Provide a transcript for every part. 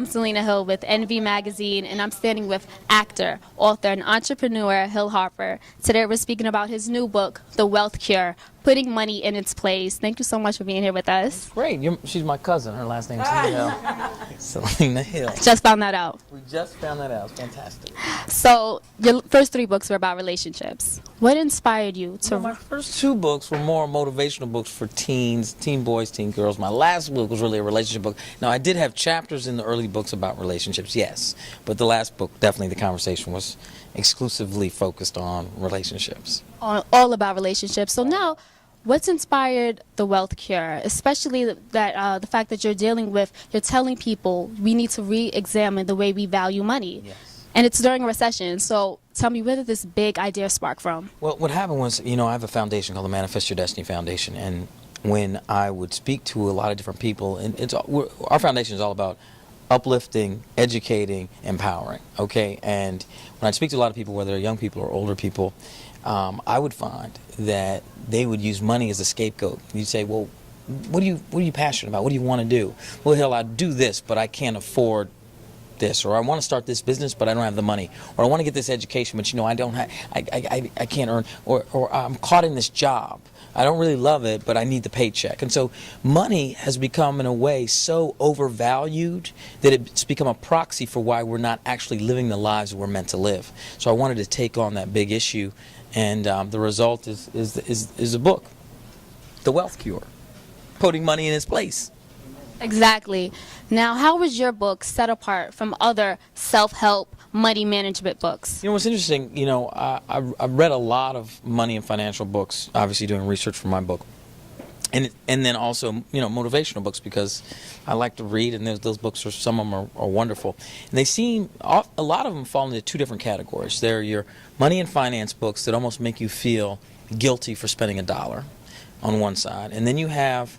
Selena Hill with Envy Magazine, and I'm standing with actor, author, and entrepreneur Hill Harper. Today we're speaking about his new book, The Wealth Cure, Putting Money in Its Place. Thank you so much for being here with us. Great. She's my cousin. Her last name's Selena Hill. Selena Hill. Just found that out. We just found that out. It's fantastic. So your first 3 books were about relationships. What inspired you to... My first 2 books were more motivational books for teens, teen boys, teen girls. My last book was really a relationship book. Now, I did have chapters in the early books about relationships, yes. But the last book, definitely the conversation was exclusively focused on relationships. All about relationships. So now, what's inspired The Wealth Cure, especially that the fact that you're telling people we need to re-examine the way we value money. Yes. And it's during a recession, so tell me, where did this big idea spark from? Well, what happened was, I have a foundation called the Manifest Your Destiny Foundation, and when I would speak to a lot of different people, and our foundation is all about uplifting, educating, empowering, okay? And when I speak to a lot of people, whether they're young people or older people, I would find that they would use money as a scapegoat. You'd say, well, what are you passionate about? What do you want to do? Well, hell, I do this, but I can't afford this, or I want to start this business, but I don't have the money, or I want to get this education, but I don't have, I can't earn, or I'm caught in this job. I don't really love it, but I need the paycheck. And so money has become, in a way, so overvalued that it's become a proxy for why we're not actually living the lives we're meant to live. So I wanted to take on that big issue, and the result is a book, The Wealth Cure, Putting Money in Its Place. Exactly. Now, how was your book set apart from other self-help money management books? What's interesting, I read a lot of money and financial books, obviously doing research for my book. And then also, motivational books, because I like to read, and those books, some of them are wonderful. And a lot of them fall into 2 different categories. They're your money and finance books that almost make you feel guilty for spending $1 on one side. And then you have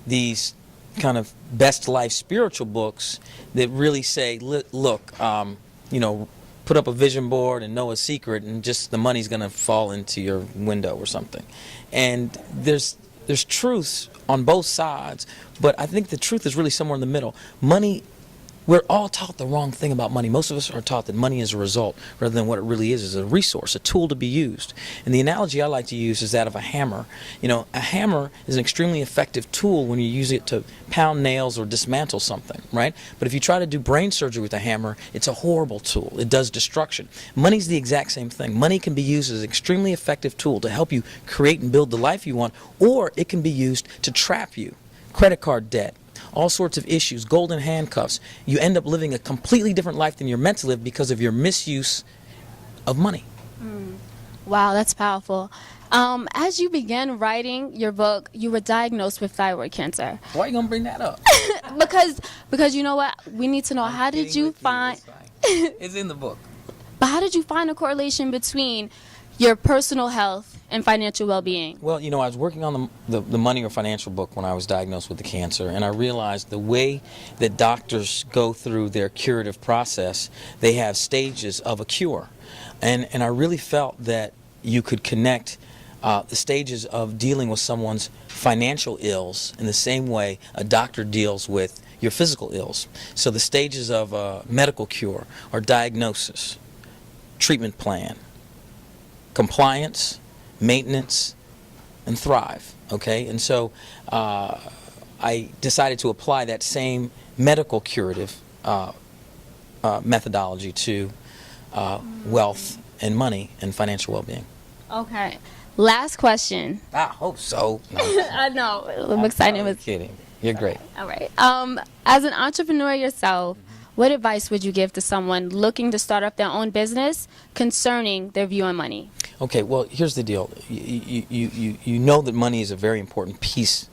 these kind of best life spiritual books that really say, look, put up a vision board and know a secret, and just the money's going to fall into your window or something. And there's truths on both sides, but I think the truth is really somewhere in the middle. Money, we're all taught the wrong thing about money. Most of us are taught that money is a result rather than what it really is a resource, a tool to be used. And the analogy I like to use is that of a hammer. A hammer is an extremely effective tool when you use it to pound nails or dismantle something, right? But if you try to do brain surgery with a hammer, it's a horrible tool. It does destruction. Money's the exact same thing. Money can be used as an extremely effective tool to help you create and build the life you want, or it can be used to trap you. Credit card debt, all sorts of issues, golden handcuffs. You end up living a completely different life than you're meant to live because of your misuse of money. Wow, that's powerful. As you began writing your book, you were diagnosed with thyroid cancer. Why are you going to bring that up? because you know what? We need to know, how did you find... It's in the book. But how did you find a correlation between your personal health and financial well-being? Well, I was working on the money or financial book when I was diagnosed with the cancer, and I realized the way that doctors go through their curative process, they have stages of a cure. And I really felt that you could connect the stages of dealing with someone's financial ills in the same way a doctor deals with your physical ills. So the stages of a medical cure are diagnosis, treatment plan, compliance, maintenance, and thrive, okay? And so I decided to apply that same medical curative methodology to wealth and money and financial well-being. Okay. Last question. I hope so. I know. I'm excited. I'm kidding. You're great. All right. As an entrepreneur yourself, what advice would you give to someone looking to start up their own business concerning their view on money? Okay, well, here's the deal. You know that money is a very important piece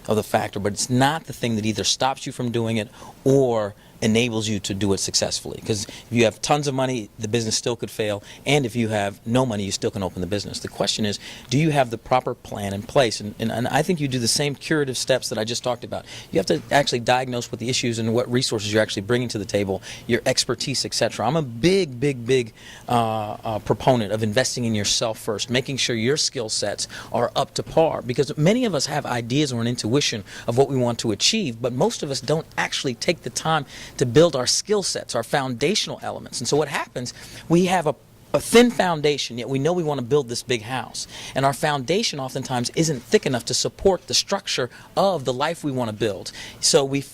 of the factor, but it's not the thing that either stops you from doing it or enables you to do it successfully. Because if you have tons of money, the business still could fail, and if you have no money, you still can open the business. The question is, do you have the proper plan in place? And I think you do the same curative steps that I just talked about. You have to actually diagnose what the issues and what resources you're actually bringing to the table, your expertise, etc. I'm a big proponent of investing in yourself first, making sure your skill sets are up to par, because many of us have ideas or an intuition of what we want to achieve, but most of us don't actually take the time to build our skill sets, our foundational elements. And so what happens, we have a thin foundation, yet we know we want to build this big house. And our foundation oftentimes isn't thick enough to support the structure of the life we want to build. So we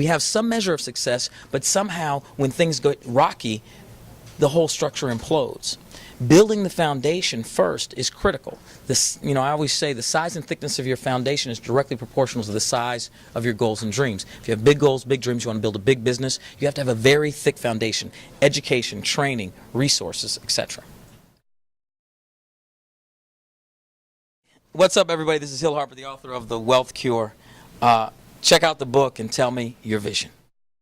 have some measure of success, but somehow when things go rocky, the whole structure implodes. Building the foundation first is critical. This, I always say the size and thickness of your foundation is directly proportional to the size of your goals and dreams. If you have big goals, big dreams, you want to build a big business, you have to have a very thick foundation. Education, training, resources, etc. What's up, everybody? This is Hill Harper, the author of The Wealth Cure. Check out the book and tell me your vision.